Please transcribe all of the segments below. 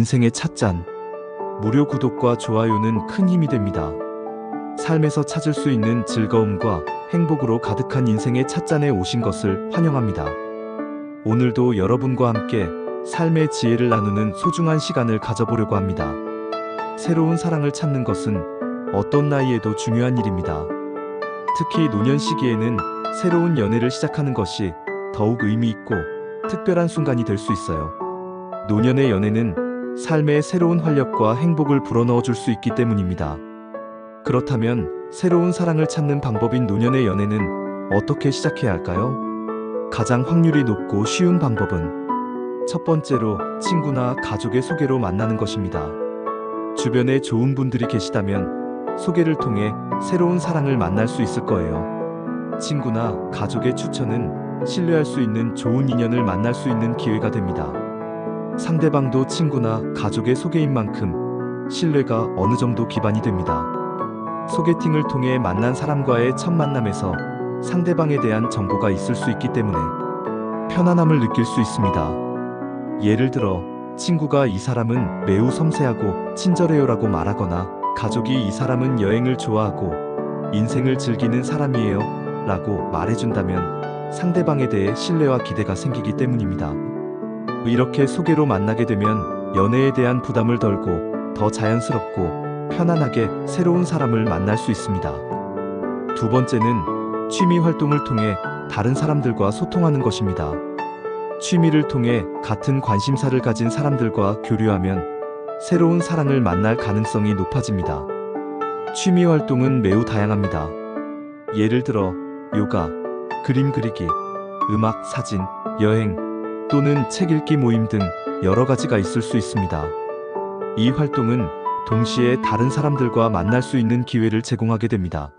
인생의 찻잔. 무료 구독과 좋아요는 큰 힘이 됩니다. 삶에서 찾을 수 있는 즐거움과 행복으로 가득한 인생의 찻잔에 오신 것을 환영합니다. 오늘도 여러분과 함께 삶의 지혜를 나누는 소중한 시간을 가져보려고 합니다. 새로운 사랑을 찾는 것은 어떤 나이에도 중요한 일입니다. 특히 노년 시기에는 새로운 연애를 시작하는 것이 더욱 의미 있고 특별한 순간이 될 수 있어요. 노년의 연애는 삶에 새로운 활력과 행복을 불어넣어 줄 수 있기 때문입니다. 그렇다면 새로운 사랑을 찾는 방법인 노년의 연애는 어떻게 시작해야 할까요? 가장 확률이 높고 쉬운 방법은 첫 번째로 친구나 가족의 소개로 만나는 것입니다. 주변에 좋은 분들이 계시다면 소개를 통해 새로운 사랑을 만날 수 있을 거예요. 친구나 가족의 추천은 신뢰할 수 있는 좋은 인연을 만날 수 있는 기회가 됩니다. 상대방도 친구나 가족의 소개인 만큼 신뢰가 어느 정도 기반이 됩니다. 소개팅을 통해 만난 사람과의 첫 만남에서 상대방에 대한 정보가 있을 수 있기 때문에 편안함을 느낄 수 있습니다. 예를 들어 친구가 이 사람은 매우 섬세하고 친절해요라고 말하거나 가족이 이 사람은 여행을 좋아하고 인생을 즐기는 사람이에요 라고 말해준다면 상대방에 대해 신뢰와 기대가 생기기 때문입니다. 이렇게 소개로 만나게 되면 연애에 대한 부담을 덜고 더 자연스럽고 편안하게 새로운 사람을 만날 수 있습니다. 두 번째는 취미 활동을 통해 다른 사람들과 소통하는 것입니다. 취미를 통해 같은 관심사를 가진 사람들과 교류하면 새로운 사랑을 만날 가능성이 높아집니다. 취미 활동은 매우 다양합니다. 예를 들어 요가, 그림 그리기, 음악, 사진, 여행 또는 책 읽기 모임 등 여러 가지가 있을 수 있습니다. 이 활동은 동시에 다른 사람들과 만날 수 있는 기회를 제공하게 됩니다.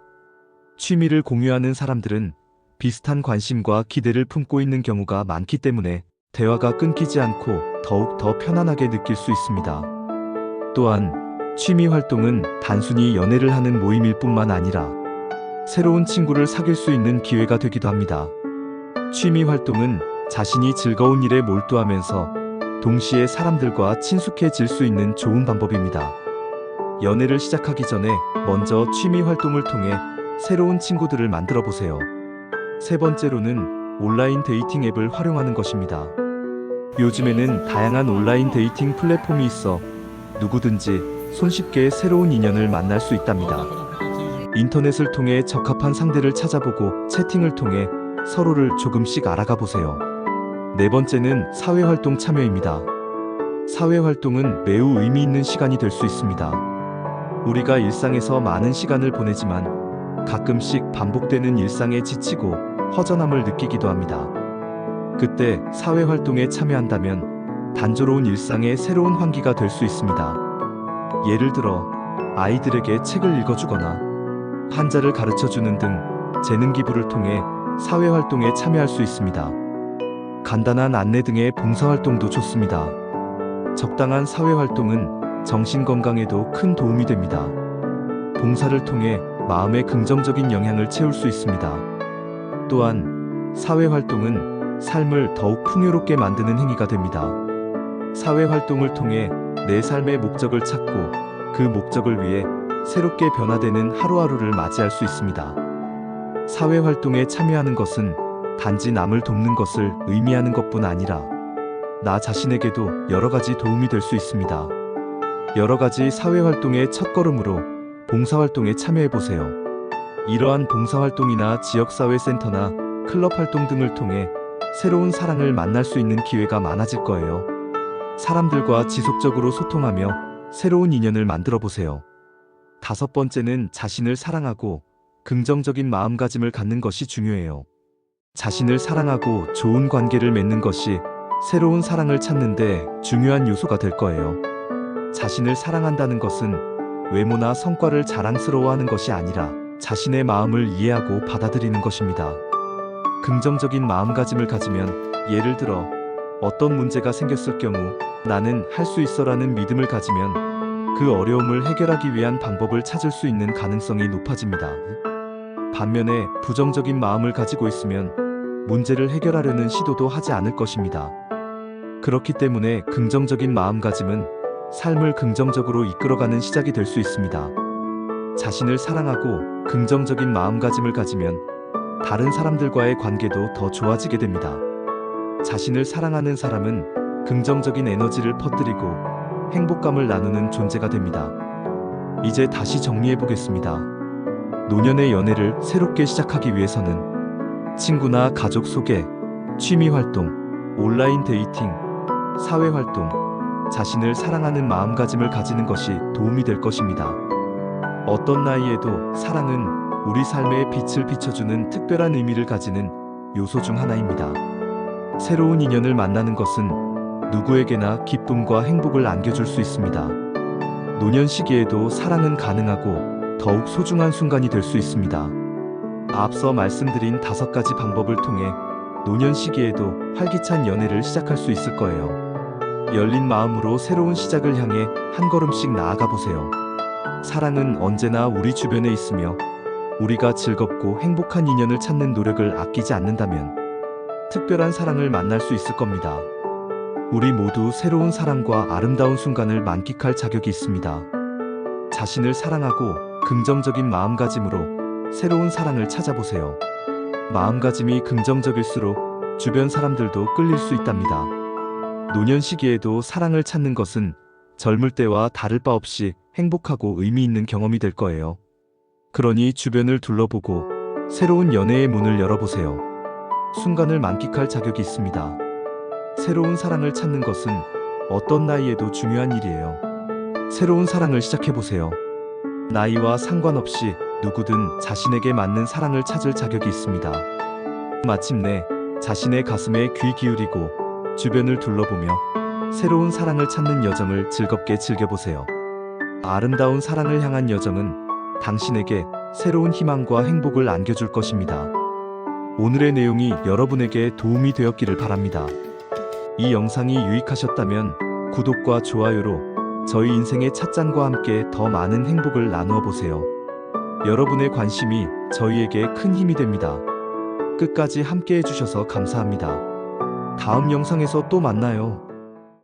취미를 공유하는 사람들은 비슷한 관심과 기대를 품고 있는 경우가 많기 때문에 대화가 끊기지 않고 더욱 더 편안하게 느낄 수 있습니다. 또한 취미 활동은 단순히 연애를 하는 모임일 뿐만 아니라 새로운 친구를 사귈 수 있는 기회가 되기도 합니다. 취미 활동은 자신이 즐거운 일에 몰두하면서 동시에 사람들과 친숙해질 수 있는 좋은 방법입니다. 연애를 시작하기 전에 먼저 취미 활동을 통해 새로운 친구들을 만들어 보세요. 세 번째로는 온라인 데이팅 앱을 활용하는 것입니다. 요즘에는 다양한 온라인 데이팅 플랫폼이 있어 누구든지 손쉽게 새로운 인연을 만날 수 있답니다. 인터넷을 통해 적합한 상대를 찾아보고 채팅을 통해 서로를 조금씩 알아가 보세요. 네 번째는 사회활동 참여입니다. 사회활동은 매우 의미 있는 시간이 될 수 있습니다. 우리가 일상에서 많은 시간을 보내지만 가끔씩 반복되는 일상에 지치고 허전함을 느끼기도 합니다. 그때 사회활동에 참여한다면 단조로운 일상의 새로운 환기가 될 수 있습니다. 예를 들어 아이들에게 책을 읽어주거나 한자를 가르쳐주는 등 재능 기부를 통해 사회활동에 참여할 수 있습니다. 간단한 안내 등의 봉사활동도 좋습니다. 적당한 사회활동은 정신건강에도 큰 도움이 됩니다. 봉사를 통해 마음의 긍정적인 영향을 채울 수 있습니다. 또한 사회활동은 삶을 더욱 풍요롭게 만드는 행위가 됩니다. 사회활동을 통해 내 삶의 목적을 찾고 그 목적을 위해 새롭게 변화되는 하루하루를 맞이할 수 있습니다. 사회활동에 참여하는 것은 단지 남을 돕는 것을 의미하는 것뿐 아니라 나 자신에게도 여러 가지 도움이 될 수 있습니다. 여러 가지 사회활동의 첫걸음으로 봉사활동에 참여해보세요. 이러한 봉사활동이나 지역사회센터나 클럽 활동 등을 통해 새로운 사랑을 만날 수 있는 기회가 많아질 거예요. 사람들과 지속적으로 소통하며 새로운 인연을 만들어 보세요. 다섯 번째는 자신을 사랑하고 긍정적인 마음가짐을 갖는 것이 중요해요. 자신을 사랑하고 좋은 관계를 맺는 것이 새로운 사랑을 찾는 데 중요한 요소가 될 거예요. 자신을 사랑한다는 것은 외모나 성과를 자랑스러워하는 것이 아니라 자신의 마음을 이해하고 받아들이는 것입니다. 긍정적인 마음가짐을 가지면 예를 들어 어떤 문제가 생겼을 경우 나는 할 수 있어라는 믿음을 가지면 그 어려움을 해결하기 위한 방법을 찾을 수 있는 가능성이 높아집니다. 반면에 부정적인 마음을 가지고 있으면 문제를 해결하려는 시도도 하지 않을 것입니다. 그렇기 때문에 긍정적인 마음가짐은 삶을 긍정적으로 이끌어가는 시작이 될 수 있습니다. 자신을 사랑하고 긍정적인 마음가짐을 가지면 다른 사람들과의 관계도 더 좋아지게 됩니다. 자신을 사랑하는 사람은 긍정적인 에너지를 퍼뜨리고 행복감을 나누는 존재가 됩니다. 이제 다시 정리해 보겠습니다. 노년의 연애를 새롭게 시작하기 위해서는 친구나 가족 소개, 취미 활동, 온라인 데이팅, 사회 활동, 자신을 사랑하는 마음가짐을 가지는 것이 도움이 될 것입니다. 어떤 나이에도 사랑은 우리 삶에 빛을 비춰주는 특별한 의미를 가지는 요소 중 하나입니다. 새로운 인연을 만나는 것은 누구에게나 기쁨과 행복을 안겨줄 수 있습니다. 노년 시기에도 사랑은 가능하고 더욱 소중한 순간이 될 수 있습니다. 앞서 말씀드린 5가지 방법을 통해 노년 시기에도 활기찬 연애를 시작할 수 있을 거예요. 열린 마음으로 새로운 시작을 향해 한 걸음씩 나아가 보세요. 사랑은 언제나 우리 주변에 있으며 우리가 즐겁고 행복한 인연을 찾는 노력을 아끼지 않는다면 특별한 사랑을 만날 수 있을 겁니다. 우리 모두 새로운 사랑과 아름다운 순간을 만끽할 자격이 있습니다. 자신을 사랑하고 긍정적인 마음가짐으로 새로운 사랑을 찾아보세요. 마음가짐이 긍정적일수록 주변 사람들도 끌릴 수 있답니다. 노년 시기에도 사랑을 찾는 것은 젊을 때와 다를 바 없이 행복하고 의미 있는 경험이 될 거예요. 그러니 주변을 둘러보고 새로운 연애의 문을 열어보세요. 순간을 만끽할 자격이 있습니다. 새로운 사랑을 찾는 것은 어떤 나이에도 중요한 일이에요. 새로운 사랑을 시작해보세요. 나이와 상관없이 누구든 자신에게 맞는 사랑을 찾을 자격이 있습니다. 마침내 자신의 가슴에 귀 기울이고 주변을 둘러보며 새로운 사랑을 찾는 여정을 즐겁게 즐겨보세요. 아름다운 사랑을 향한 여정은 당신에게 새로운 희망과 행복을 안겨줄 것입니다. 오늘의 내용이 여러분에게 도움이 되었기를 바랍니다. 이 영상이 유익하셨다면 구독과 좋아요로 저희 인생의 찻잔과 함께 더 많은 행복을 나누어 보세요. 여러분의 관심이 저희에게 큰 힘이 됩니다. 끝까지 함께 해주셔서 감사합니다. 다음 영상에서 또 만나요.